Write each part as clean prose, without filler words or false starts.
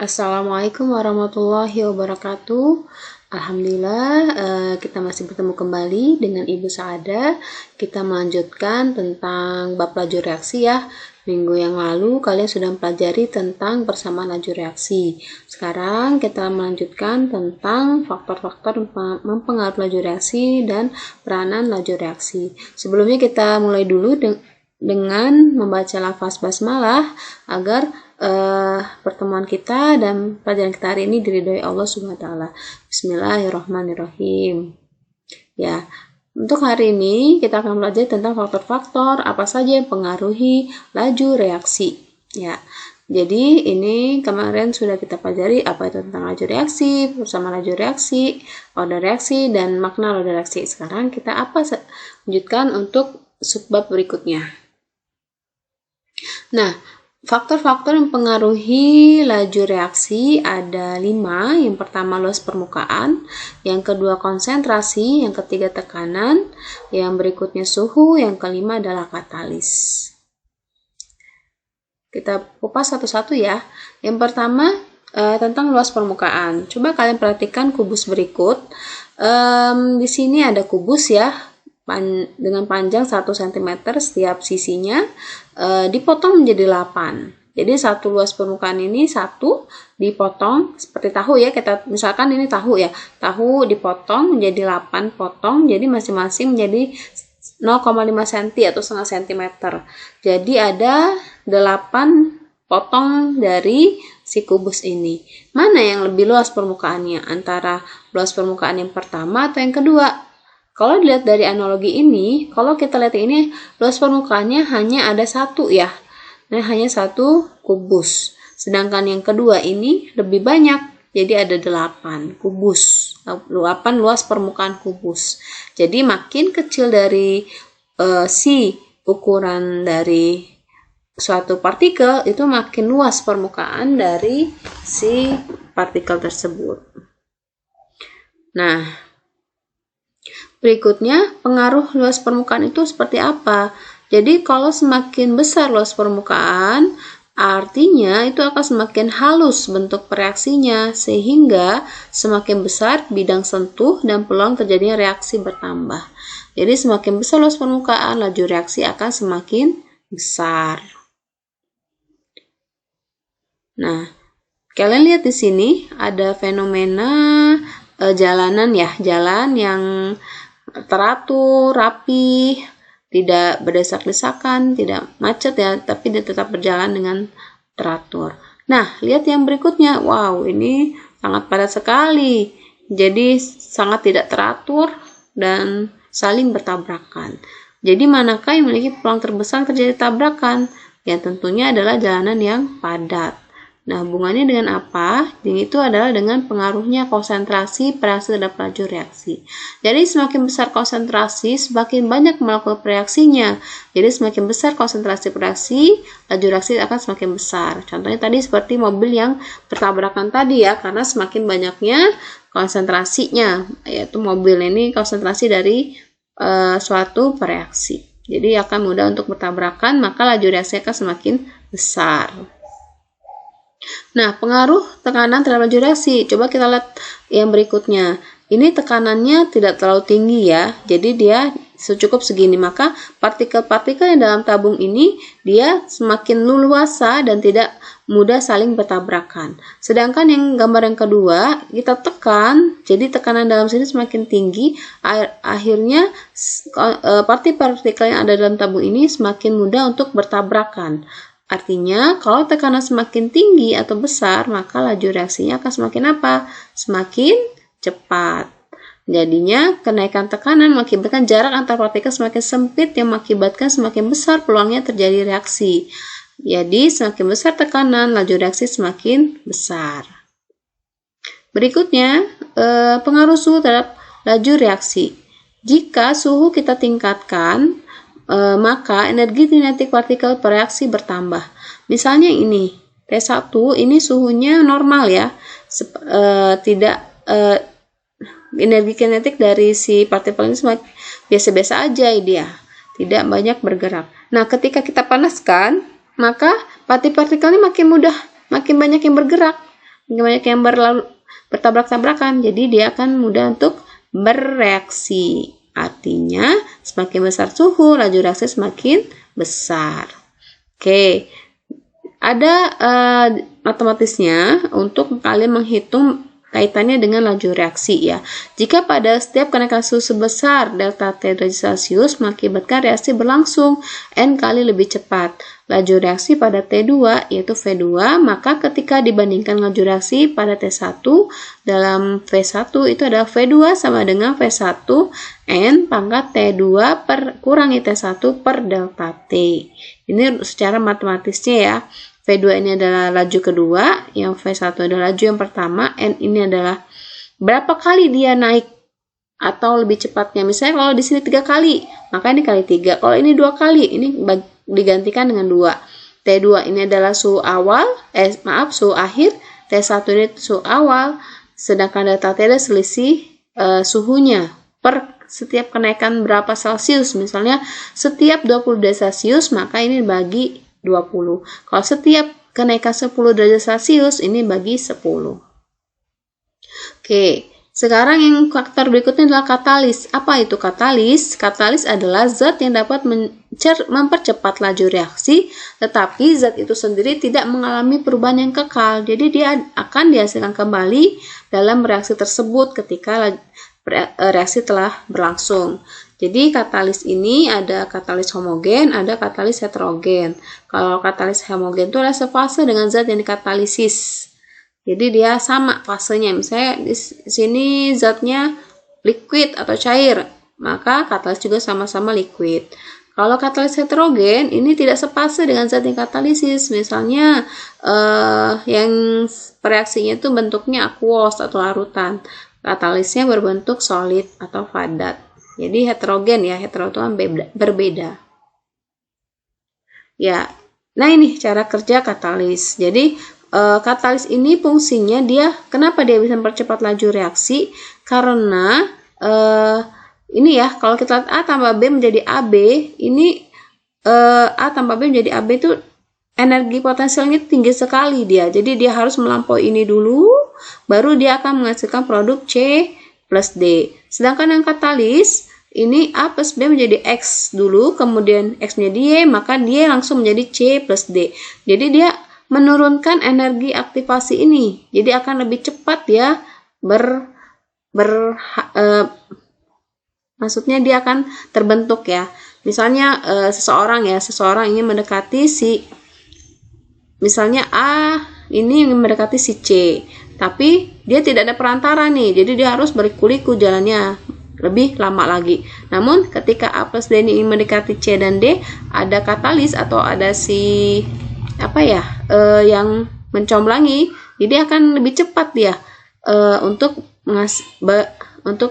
Assalamualaikum warahmatullahi wabarakatuh. Alhamdulillah, kita masih bertemu kembali dengan Ibu Saada. Kita melanjutkan tentang bab laju reaksi ya. Minggu yang lalu kalian sudah mempelajari tentang persamaan laju reaksi. Sekarang kita melanjutkan tentang faktor-faktor mempengaruhi laju reaksi dan peranan laju reaksi. Sebelumnya kita mulai dulu dengan membaca lafaz basmalah agar pertemuan kita dan pelajaran kita hari ini diridhoi Allah Subhanahu wa taala. Bismillahirrahmanirrahim. Ya, untuk hari ini kita akan belajar tentang faktor-faktor apa saja yang mempengaruhi laju reaksi. Ya. Jadi ini kemarin sudah kita pelajari apa itu tentang laju reaksi, persamaan laju reaksi, order reaksi, dan makna order reaksi. Sekarang kita lanjutkan untuk subbab berikutnya. Nah, faktor-faktor yang mempengaruhi laju reaksi ada 5. Yang pertama luas permukaan, yang kedua konsentrasi, yang ketiga tekanan, yang berikutnya suhu, yang kelima adalah katalis. Kita kupas satu-satu ya. Yang pertama tentang luas permukaan. Coba kalian perhatikan kubus berikut. Di sini ada kubus ya, dengan panjang 1 cm setiap sisinya, dipotong menjadi 8. Jadi satu luas permukaan ini satu dipotong seperti tahu ya, kita misalkan ini tahu ya, tahu dipotong menjadi 8 potong, jadi masing-masing menjadi 0,5 cm atau setengah cm. Jadi ada 8 potong dari si kubus ini. Mana yang lebih luas permukaannya, antara luas permukaan yang pertama atau yang kedua? Kalau dilihat dari analogi ini, kalau kita lihat ini, luas permukaannya hanya ada satu ya. Nah, hanya satu kubus. Sedangkan yang kedua ini lebih banyak. Jadi ada 8 kubus. 8 luas permukaan kubus. Jadi makin kecil dari si ukuran dari suatu partikel, itu makin luas permukaan dari si partikel tersebut. Nah, berikutnya, pengaruh luas permukaan itu seperti apa? Jadi, kalau semakin besar luas permukaan, artinya itu akan semakin halus bentuk reaksinya, sehingga semakin besar bidang sentuh dan peluang terjadinya reaksi bertambah. Jadi, semakin besar luas permukaan, laju reaksi akan semakin besar. Nah, kalian lihat di sini ada fenomena jalanan ya, jalan yang teratur, rapi, tidak berdesak-desakan, tidak macet ya, tapi dia tetap berjalan dengan teratur. Nah, lihat yang berikutnya. Wow, ini sangat padat sekali. Jadi sangat tidak teratur dan saling bertabrakan. Jadi manakah yang memiliki peluang terbesar terjadi tabrakan? Ya, tentunya adalah jalanan yang padat. Nah, hubungannya dengan apa? Jadi itu adalah dengan pengaruhnya konsentrasi reaksi terhadap laju reaksi. Jadi semakin besar konsentrasi, semakin banyak molekul reaksinya. Jadi semakin besar konsentrasi reaksi, laju reaksi akan semakin besar. Contohnya tadi seperti mobil yang bertabrakan tadi ya, karena semakin banyaknya konsentrasinya, yaitu mobil ini konsentrasi dari suatu reaksi. Jadi akan mudah untuk bertabrakan, maka laju reaksi akan semakin besar. Nah, pengaruh tekanan terhadap laju reaksi. Coba kita lihat yang berikutnya. Ini tekanannya tidak terlalu tinggi ya. Jadi dia cukup segini. Maka partikel-partikel yang dalam tabung ini dia semakin luasa dan tidak mudah saling bertabrakan. Sedangkan yang gambar yang kedua, kita tekan, jadi tekanan dalam sini semakin tinggi. Akhirnya partikel-partikel yang ada dalam tabung ini semakin mudah untuk bertabrakan. Artinya, kalau tekanan semakin tinggi atau besar, maka laju reaksinya akan semakin apa? Semakin cepat. Jadinya, kenaikan tekanan mengakibatkan jarak antar partikel semakin sempit yang mengakibatkan semakin besar peluangnya terjadi reaksi. Jadi, semakin besar tekanan, laju reaksi semakin besar. Berikutnya, pengaruh suhu terhadap laju reaksi. Jika suhu kita tingkatkan, maka energi kinetik partikel bereaksi bertambah. Misalnya ini, T1 ini suhunya normal ya, energi kinetik dari si partikel ini biasa-biasa aja dia, tidak banyak bergerak. Nah, ketika kita panaskan, maka partikel ini makin banyak yang bergerak. banyak yang bertabrak-tabrakan, jadi dia akan mudah untuk bereaksi. Artinya semakin besar suhu, laju reaksi semakin besar. Oke, ada matematisnya untuk kalian menghitung kaitannya dengan laju reaksi ya. Jika pada setiap kenaikan suhu sebesar delta T derajat Celcius mengakibatkan reaksi berlangsung N kali lebih cepat. Laju reaksi pada T2 yaitu V2, maka ketika dibandingkan laju reaksi pada T1 dalam V1 itu adalah V2 sama dengan V1 N pangkat T2 per kurangi T1 per delta T. Ini secara matematisnya ya. V2 ini adalah laju kedua, yang V1 adalah laju yang pertama, N ini adalah berapa kali dia naik atau lebih cepatnya. Misalnya kalau di sini 3 kali, maka ini kali 3. Kalau ini 2 kali, ini digantikan dengan 2. T2 ini adalah suhu awal, suhu akhir, T1 ini suhu awal, sedangkan delta T adalah selisih suhunya per setiap kenaikan berapa Celcius. Misalnya setiap 20 derajat Celcius, maka ini bagi 20. Kalau setiap kenaikan 10 derajat Celcius, ini bagi 10. Oke, sekarang yang faktor berikutnya adalah katalis. Apa itu katalis? Katalis adalah zat yang dapat mempercepat laju reaksi, tetapi zat itu sendiri tidak mengalami perubahan yang kekal. Jadi dia akan dihasilkan kembali dalam reaksi tersebut ketika reaksi telah berlangsung. Jadi katalis ini ada katalis homogen, ada katalis heterogen. Kalau katalis homogen itu adalah sefase dengan zat yang dikatalisis. Jadi dia sama fasenya. Misalnya di sini zatnya liquid atau cair, maka katalis juga sama-sama liquid. Kalau katalis heterogen ini tidak sefase dengan zat yang katalisis. Misalnya yang reaksinya itu bentuknya aqueous atau larutan. Katalisnya berbentuk solid atau padat. Jadi heterogen ya, heterogen berbeda. Ya, nah ini cara kerja katalis. Jadi katalis ini fungsinya kenapa dia bisa mempercepat laju reaksi? Karena ini ya, kalau kita lihat A tambah B menjadi AB, ini A tambah B menjadi AB itu energi potensialnya tinggi sekali dia. Jadi dia harus melampaui ini dulu, baru dia akan menghasilkan produk C plus D. Sedangkan yang katalis, ini A plus B menjadi X dulu, kemudian X menjadi Y, maka dia langsung menjadi C plus D. Jadi dia menurunkan energi aktivasi ini. Jadi akan lebih cepat ya maksudnya dia akan terbentuk ya. Misalnya seseorang ingin mendekati misalnya A ini ingin mendekati si C, tapi dia tidak ada perantara nih, jadi dia harus berliku-liku jalannya lebih lama lagi. Namun ketika A plus D ini ingin mendekati C dan D, ada katalis atau ada yang mencomblangi, jadi akan lebih cepat dia untuk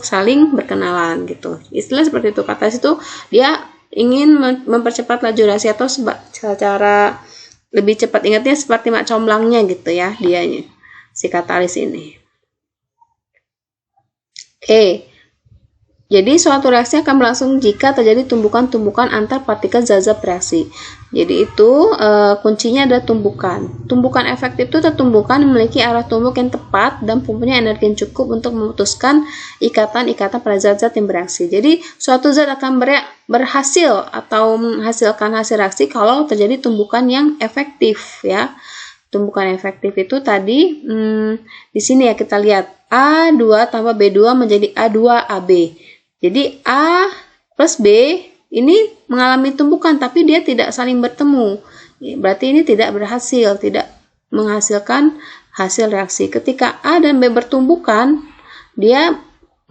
saling berkenalan gitu. Istilah seperti itu. Katalis itu dia ingin mempercepat laju reaksi atau secara lebih cepat. Ingatnya seperti mak comblangnya gitu ya, dianya si katalis ini. Oke. Jadi suatu reaksi akan berlangsung jika terjadi tumbukan-tumbukan antar partikel zat-zat bereaksi. Jadi itu kuncinya adalah tumbukan. Tumbukan efektif itu tumbukan memiliki arah tumbuk yang tepat dan mempunyai energi yang cukup untuk memutuskan ikatan-ikatan pada zat-zat yang bereaksi. Jadi suatu zat akan berhasil atau menghasilkan hasil reaksi kalau terjadi tumbukan yang efektif ya. Tumbukan efektif itu tadi di sini ya kita lihat A2 tambah B2 menjadi A2AB. Jadi A plus B ini mengalami tumbukan tapi dia tidak saling bertemu. Berarti ini tidak berhasil, tidak menghasilkan hasil reaksi. Ketika A dan B bertumbukan, dia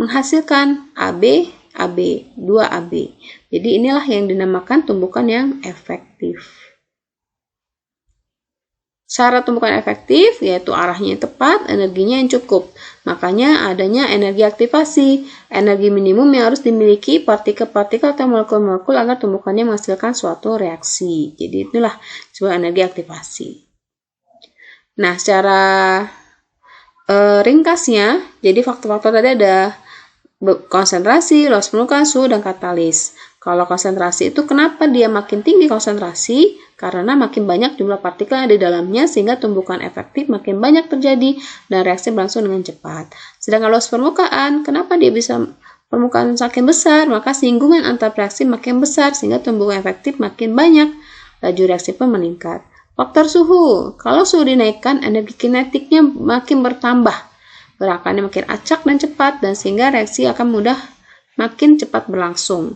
menghasilkan AB, AB, 2AB. Jadi inilah yang dinamakan tumbukan yang efektif. Syarat tumbukan efektif yaitu arahnya yang tepat, energinya yang cukup. Makanya adanya energi aktivasi, energi minimum yang harus dimiliki partikel-partikel atau molekul-molekul agar tumbukannya menghasilkan suatu reaksi. Jadi inilah sebuah energi aktivasi. Nah, secara ringkasnya, jadi faktor-faktor tadi ada konsentrasi, luas permukaan, suhu, dan katalis. Kalau konsentrasi itu kenapa dia makin tinggi konsentrasi? Karena makin banyak jumlah partikel yang ada di dalamnya sehingga tumbukan efektif makin banyak terjadi dan reaksi berlangsung dengan cepat. Sedangkan luas permukaan, kenapa dia bisa permukaan makin besar? Maka singgungan antar reaksi makin besar sehingga tumbukan efektif makin banyak. Laju reaksi pun meningkat. Faktor suhu, kalau suhu dinaikkan, energi kinetiknya makin bertambah. Gerakannya makin acak dan cepat dan sehingga reaksi akan makin cepat berlangsung.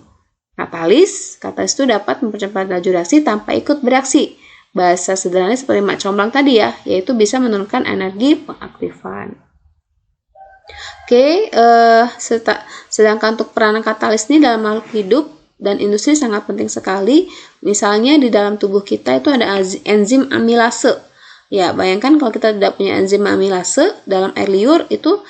Katalis itu dapat mempercepat laju reaksi tanpa ikut bereaksi. Bahasa sederhananya seperti mak comblang tadi ya, yaitu bisa menurunkan energi pengaktifan. Oke, sedangkan untuk peranan katalis ini dalam makhluk hidup dan industri sangat penting sekali. Misalnya di dalam tubuh kita itu ada enzim amilase. Ya, bayangkan kalau kita tidak punya enzim amilase dalam air liur itu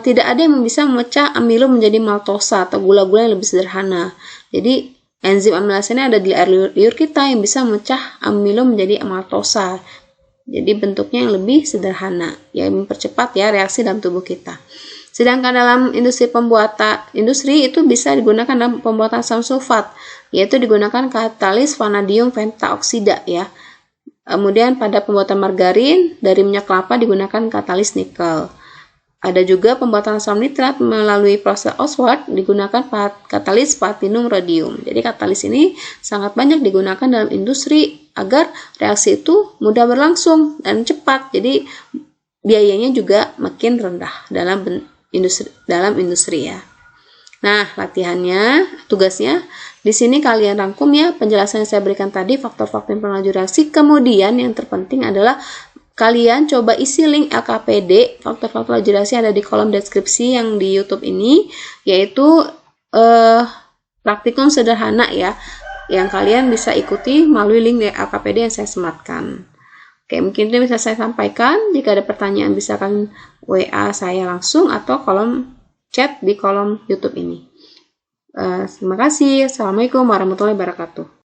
tidak ada yang bisa memecah amilo menjadi maltosa atau gula-gula yang lebih sederhana. Jadi enzim amilase ini ada di air liur kita yang bisa memecah amilo menjadi maltosa. Jadi bentuknya yang lebih sederhana, yang mempercepat ya reaksi dalam tubuh kita. Sedangkan dalam industri itu bisa digunakan dalam pembuatan asam sulfat, yaitu digunakan katalis vanadium pentaoksida ya. Kemudian pada pembuatan margarin dari minyak kelapa digunakan katalis nikel. Ada juga pembuatan asam nitrat melalui proses Oswald digunakan katalis platinum rhodium. Jadi katalis ini sangat banyak digunakan dalam industri agar reaksi itu mudah berlangsung dan cepat. Jadi biayanya juga makin rendah dalam industri ya. Nah, latihannya, tugasnya di sini kalian rangkum ya penjelasan yang saya berikan tadi, faktor-faktor yang berlaju reaksi. Kemudian yang terpenting adalah kalian coba isi link LKPD, faktor-faktor laju reaksi ada di kolom deskripsi yang di YouTube ini, yaitu praktikum sederhana ya, yang kalian bisa ikuti melalui link LKPD yang saya sematkan. Oke, mungkin ini bisa saya sampaikan. Jika ada pertanyaan bisa kalian WA saya langsung atau kolom chat di kolom YouTube ini. Terima kasih. Assalamualaikum warahmatullahi wabarakatuh.